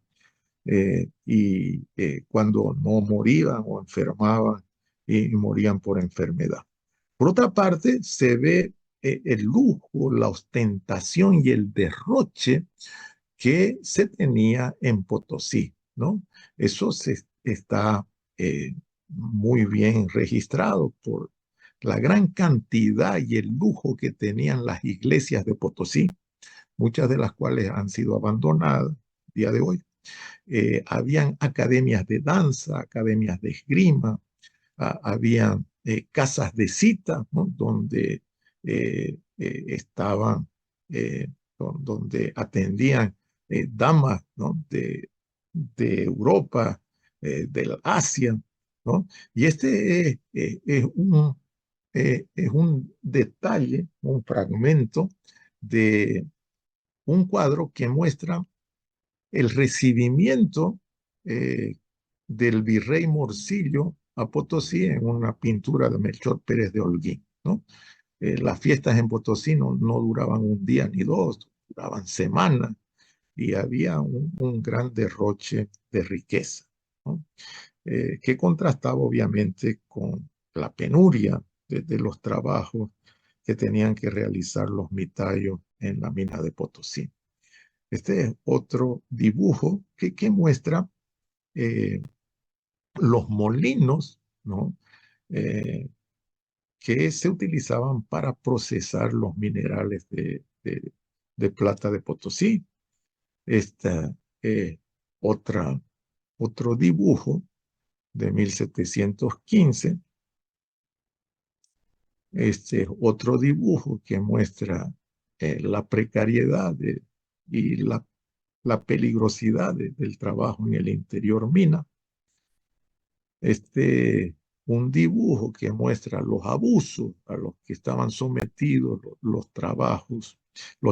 y cuando no morían o enfermaban y morían por enfermedad. Por otra parte, se ve el lujo, la ostentación y el derroche que se tenía en Potosí, ¿no? Eso está muy bien registrado por la gran cantidad y el lujo que tenían las iglesias de Potosí, muchas de las cuales han sido abandonadas a día de hoy. Habían academias de danza, academias de esgrima, había casas de cita, ¿no? Donde estaban, eh, donde atendían damas, ¿no? De Europa, de Asia, ¿no? Y este es un detalle, un fragmento de un cuadro que muestra el recibimiento eh, del virrey Morcillo a Potosí en una pintura de Melchor Pérez de Holguín, ¿no? Las fiestas en Potosí no duraban un día ni dos, duraban semanas y había un gran derroche de riqueza, ¿no? Que contrastaba obviamente con la penuria de los trabajos que tenían que realizar los mitayos en la mina de Potosí. Este es otro dibujo que muestra eh, los molinos, ¿no? Eh, que se utilizaban para procesar los minerales de plata de Potosí. Esta es otra, otro dibujo de 1715. Este es otro dibujo que muestra la precariedad y la peligrosidad del trabajo en el interior mina. Un dibujo que muestra los abusos a los que estaban sometidos los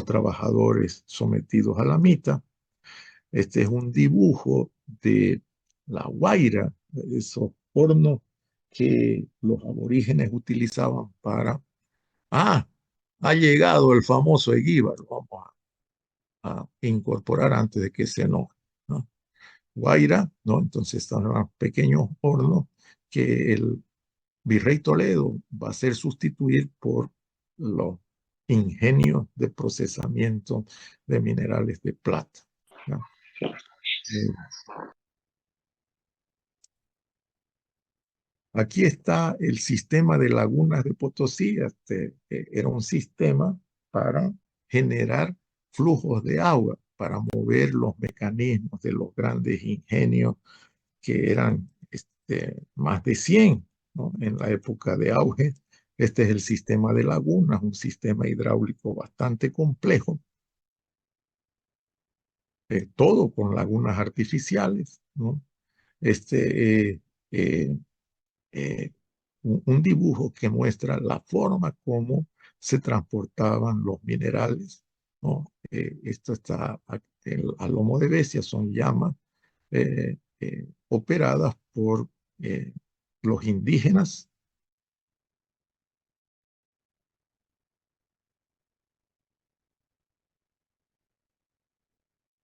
trabajadores sometidos a la mita. Este es un dibujo de la guaira, esos hornos que los aborígenes utilizaban para, ha llegado el famoso Eguíbar, vamos a incorporar antes de que se enoje, ¿no? Guaira, ¿no? Entonces están los pequeños hornos que el virrey Toledo va a ser sustituir por los ingenios de procesamiento de minerales de plata, ¿no? Eh, Aquí está el sistema de lagunas de Potosí. Era un sistema para generar flujos de agua, para mover los mecanismos de los grandes ingenios que eran más de 100, ¿no? En la época de auge. Este es el sistema de lagunas, un sistema hidráulico bastante complejo, todo con lagunas artificiales, ¿no? Este, eh, eh, un dibujo que muestra la forma como se transportaban los minerales, ¿no? Esto está a lomo de bestia, son llamas operadas por los indígenas.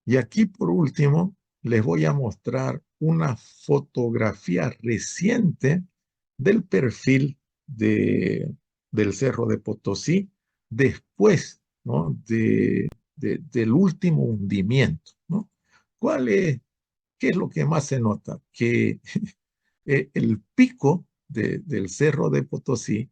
Y aquí, por último, les voy a mostrar una fotografía reciente del perfil del Cerro de Potosí después, ¿no? Del último hundimiento, ¿no? ¿Qué es lo que más se nota? Que el pico del Cerro de Potosí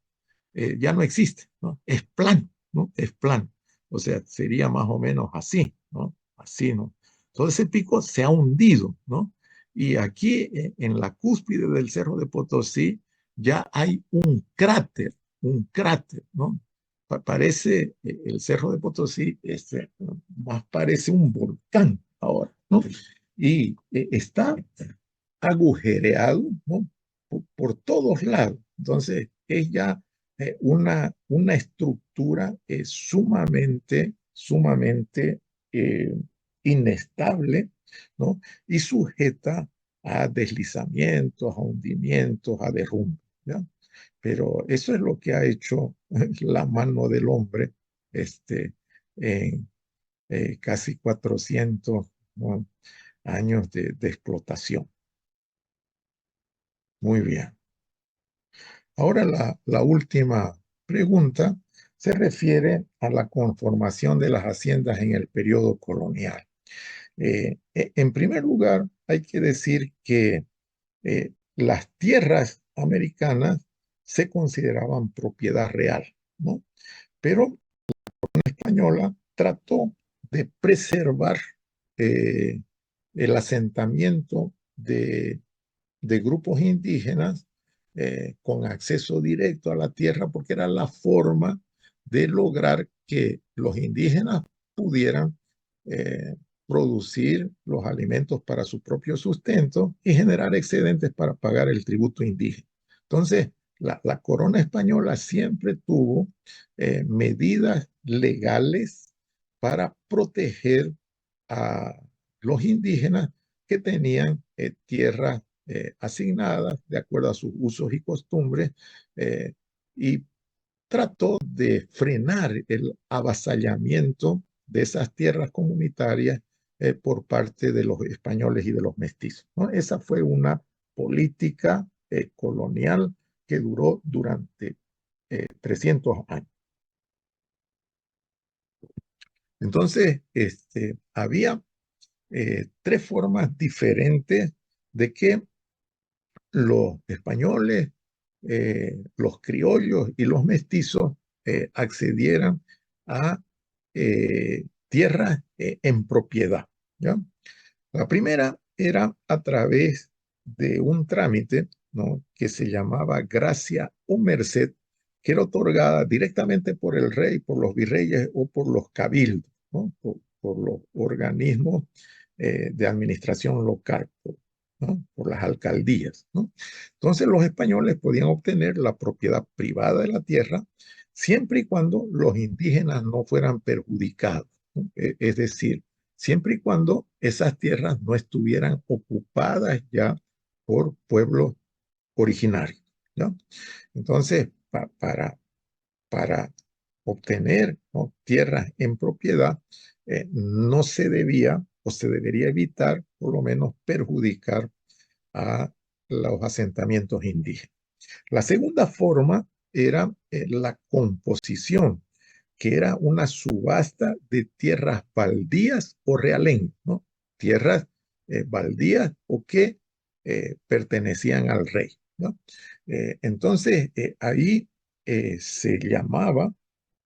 ya no existe, ¿no? Es plano, ¿no? Es plano. O sea, sería más o menos así, ¿no? Así, ¿no? Todo ese pico se ha hundido, ¿no? Y aquí en la cúspide del Cerro de Potosí ya hay un cráter, ¿no? Parece el Cerro de Potosí, más parece un volcán ahora, ¿no? Y está agujereado, ¿no? Por todos lados. Entonces, es ya una estructura sumamente eh, inestable, ¿no? Y sujeta a deslizamientos, a hundimientos, a derrumbes, ¿ya? Pero eso es lo que ha hecho la mano del hombre este, en casi 400, ¿no?, años de explotación. Muy bien. Ahora la última pregunta se refiere a la conformación de las haciendas en el periodo colonial. En primer lugar, hay que decir que las tierras americanas se consideraban propiedad real, ¿no? Pero la española trató de preservar eh, el asentamiento de grupos indígenas con acceso directo a la tierra, porque era la forma de lograr que los indígenas pudieran eh, producir los alimentos para su propio sustento y generar excedentes para pagar el tributo indígena. Entonces, la corona española siempre tuvo medidas legales para proteger a los indígenas que tenían tierras asignadas de acuerdo a sus usos y costumbres, eh, y trató de frenar el avasallamiento de esas tierras comunitarias por parte de los españoles y de los mestizos, ¿no? Esa fue una política colonial que duró durante 300 años. Entonces, había tres formas diferentes de que los españoles, los criollos y los mestizos accedieran a tierras en propiedad, ¿ya? La primera era a través de un trámite, ¿no?, que se llamaba gracia o merced, que era otorgada directamente por el rey, por los virreyes o por los cabildos, ¿no?, por los organismos de administración local, ¿no?, por las alcaldías, ¿no? Entonces los españoles podían obtener la propiedad privada de la tierra siempre y cuando los indígenas no fueran perjudicados, ¿no? Es decir, siempre y cuando esas tierras no estuvieran ocupadas ya por pueblos originarios, ¿no? Entonces, para obtener, ¿no?, tierras en propiedad, no se debía o se debería evitar, por lo menos, perjudicar a los asentamientos indígenas. La segunda forma era la composición, que era una subasta de tierras baldías o realengas, ¿no? Tierras baldías o que pertenecían al rey, ¿no? Entonces, ahí se llamaba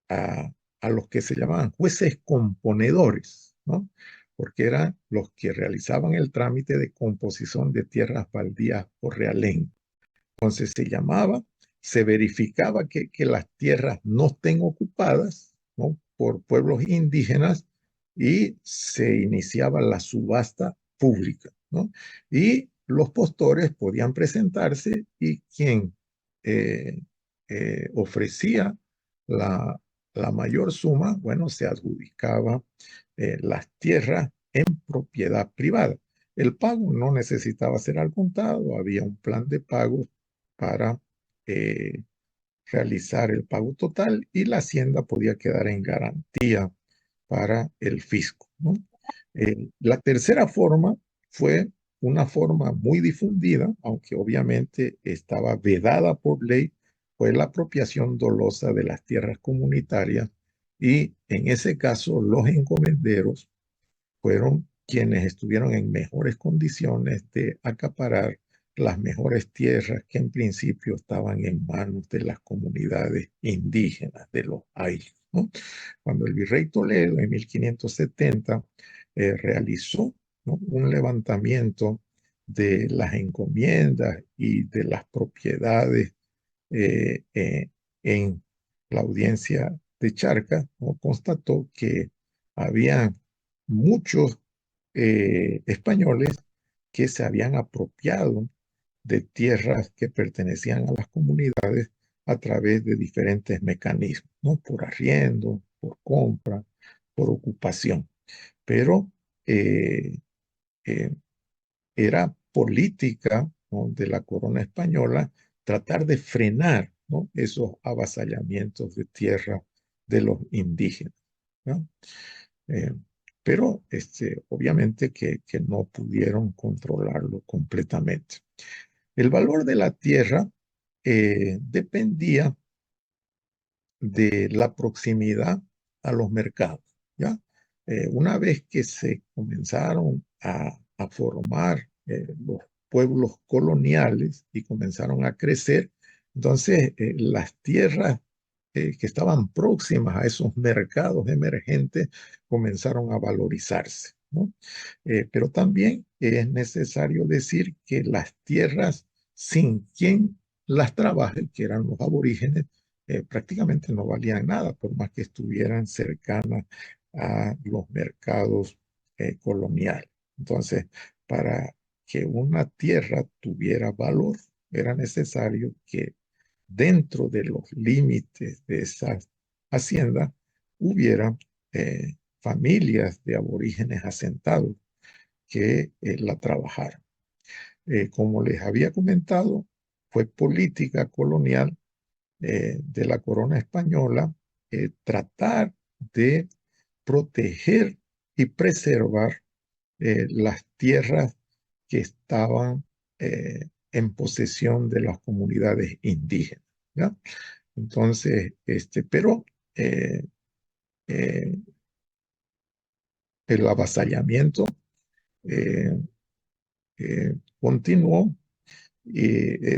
a los que se llamaban jueces componedores, ¿no?, porque eran los que realizaban el trámite de composición de tierras baldías o realengas. Entonces se llamaba, se verificaba que las tierras no estén ocupadas, ¿no?, por pueblos indígenas, y se iniciaba la subasta pública, ¿no? Y los postores podían presentarse y quien eh, ofrecía la, la mayor suma, bueno, se adjudicaba las tierras en propiedad privada. El pago no necesitaba ser al contado, había un plan de pago para eh, realizar el pago total y la hacienda podía quedar en garantía para el fisco, ¿no? La tercera forma fue una forma muy difundida, aunque obviamente estaba vedada por ley, fue la apropiación dolosa de las tierras comunitarias, y en ese caso los encomenderos fueron quienes estuvieron en mejores condiciones de acaparar las mejores tierras que en principio estaban en manos de las comunidades indígenas, de los ayllus, ¿no? Cuando el virrey Toledo en 1570 realizó, ¿no?, un levantamiento de las encomiendas y de las propiedades eh, eh, en la audiencia de Charcas, ¿no?, constató que había muchos españoles que se habían apropiado de tierras que pertenecían a las comunidades a través de diferentes mecanismos, ¿no?, por arriendo, por compra, por ocupación. Pero eh, eh, era política, ¿no?, de la corona española tratar de frenar, ¿no?, esos avasallamientos de tierra de los indígenas, ¿no? Eh, pero obviamente que no pudieron controlarlo completamente. El valor de la tierra dependía de la proximidad a los mercados, ¿ya? Una vez que se comenzaron a formar los pueblos coloniales y comenzaron a crecer, entonces las tierras que estaban próximas a esos mercados emergentes comenzaron a valorizarse, ¿no? Pero también es necesario decir que las tierras sin quien las trabaje, que eran los aborígenes, prácticamente no valían nada, por más que estuvieran cercanas a los mercados coloniales. Entonces, para que una tierra tuviera valor, era necesario que dentro de los límites de esas haciendas hubiera familias de aborígenes asentados que la trabajaran. Como les había comentado, fue política colonial de la corona española tratar de proteger y preservar las tierras que estaban en posesión de las comunidades indígenas, ¿ya? Entonces, pero eh, eh, el avasallamiento eh, continuó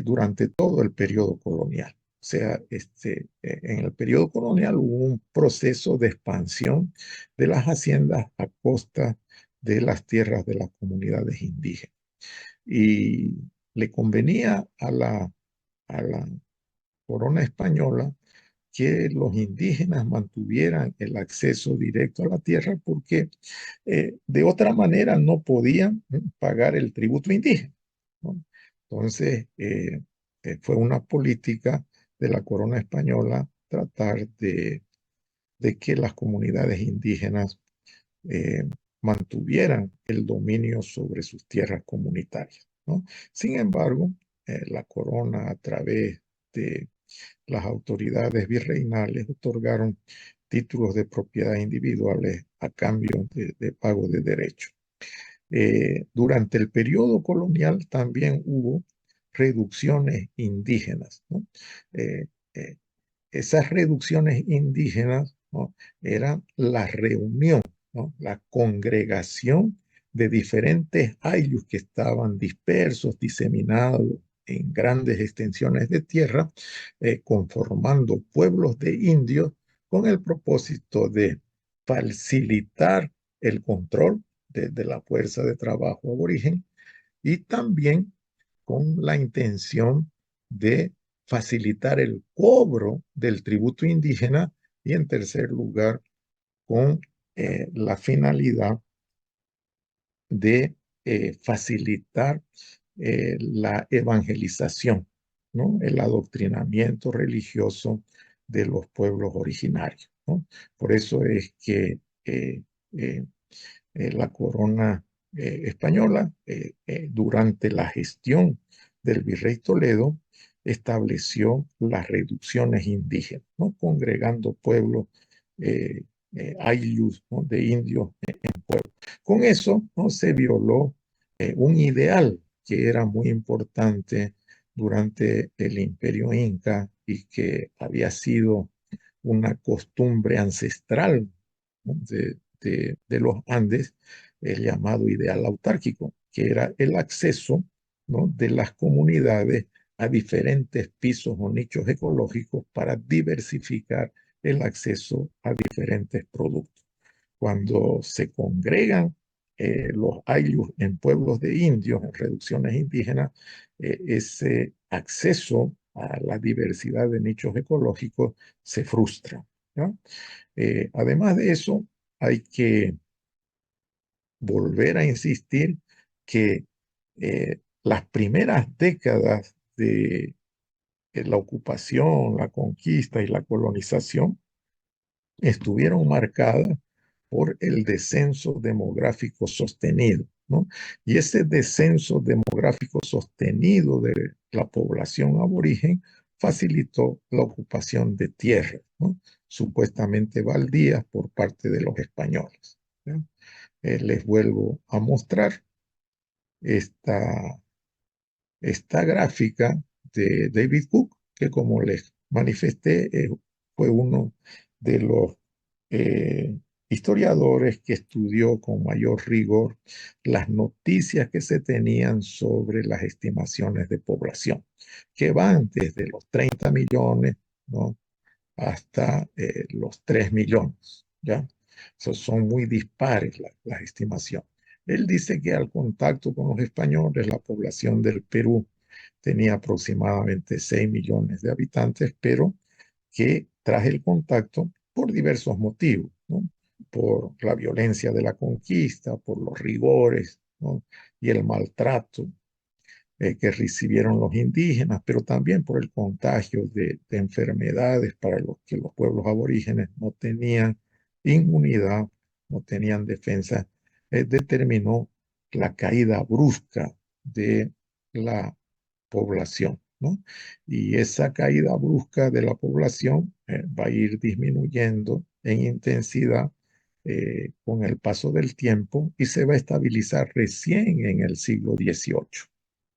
durante todo el periodo colonial. O sea, en el periodo colonial hubo un proceso de expansión de las haciendas a costa de las tierras de las comunidades indígenas. Y le convenía a la corona española que los indígenas mantuvieran el acceso directo a la tierra porque de otra manera no podían pagar el tributo indígena, ¿no? Entonces, fue una política de la corona española tratar de que las comunidades indígenas eh, mantuvieran el dominio sobre sus tierras comunitarias, ¿no? Sin embargo, la corona a través de las autoridades virreinales otorgaron títulos de propiedad individuales a cambio de pago de derechos. Durante el periodo colonial también hubo reducciones indígenas, ¿no? Eh, eh, Esas reducciones indígenas, ¿no?, eran la reunión, ¿no?, la congregación de diferentes ayllus que estaban dispersos, diseminados en grandes extensiones de tierra, conformando pueblos de indios con el propósito de facilitar el control de la fuerza de trabajo aborigen y también con la intención de facilitar el cobro del tributo indígena y en tercer lugar con la finalidad de facilitar la evangelización, ¿no?, el adoctrinamiento religioso de los pueblos originarios, ¿no? Por eso es que eh, la corona española, durante la gestión del virrey Toledo, estableció las reducciones indígenas, ¿no?, congregando pueblos ayllus, ¿no?, de indios en pueblos. Con eso, ¿no?, se violó un ideal que era muy importante durante el imperio inca y que había sido una costumbre ancestral, ¿no?, de los Andes, el llamado ideal autárquico, que era el acceso, ¿no?, de las comunidades a diferentes pisos o nichos ecológicos para diversificar el acceso a diferentes productos. Cuando se congregan los ayllus en pueblos de indios, en reducciones indígenas, ese acceso a la diversidad de nichos ecológicos se frustra, ¿no? Además de eso, hay que volver a insistir que las primeras décadas de la ocupación, la conquista y la colonización estuvieron marcadas por el descenso demográfico sostenido, ¿no? Y ese descenso demográfico sostenido de la población aborigen facilitó la ocupación de tierras, ¿no? Supuestamente baldías por parte de los españoles. ¿Ya? Les vuelvo a mostrar esta, esta gráfica de David Cook, que como les manifesté, fue uno de los eh, historiadores que estudió con mayor rigor las noticias que se tenían sobre las estimaciones de población, que van desde los 30 millones, ¿no? hasta los 3 millones, ¿ya? Son muy dispares las estimaciones. Él dice que al contacto con los españoles, la población del Perú tenía aproximadamente 6 millones de habitantes, pero que tras el contacto, por diversos motivos, ¿no? Por la violencia de la conquista, por los rigores, ¿no? y el maltrato que recibieron los indígenas, pero también por el contagio de enfermedades para los que los pueblos aborígenes no tenían inmunidad, no tenían defensa, determinó la caída brusca de la población, ¿no? Y esa caída brusca de la población va a ir disminuyendo en intensidad con el paso del tiempo y se va a estabilizar recién en el siglo XVIII.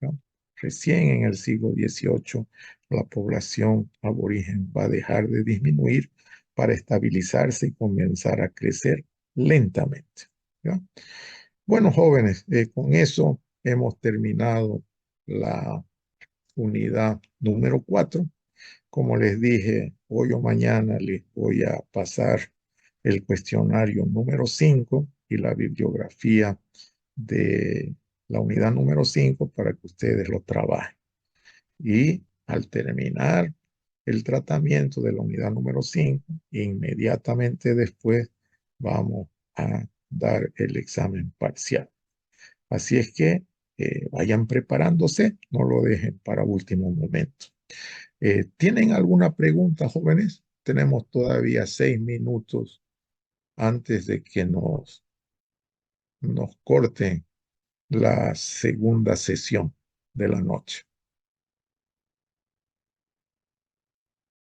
¿No? Recién en el siglo XVIII la población aborigen va a dejar de disminuir para estabilizarse y comenzar a crecer lentamente. ¿Ya? Bueno, jóvenes, con eso hemos terminado la unidad número 4. Como les dije, hoy o mañana les voy a pasar el cuestionario número 5 y la bibliografía de la unidad número 5 para que ustedes lo trabajen. Y al terminar el tratamiento de la unidad número 5, inmediatamente después vamos a dar el examen parcial. Así es que vayan preparándose, no lo dejen para último momento. ¿Tienen alguna pregunta, jóvenes? Tenemos todavía 6 minutos antes de que nos corten la segunda sesión de la noche.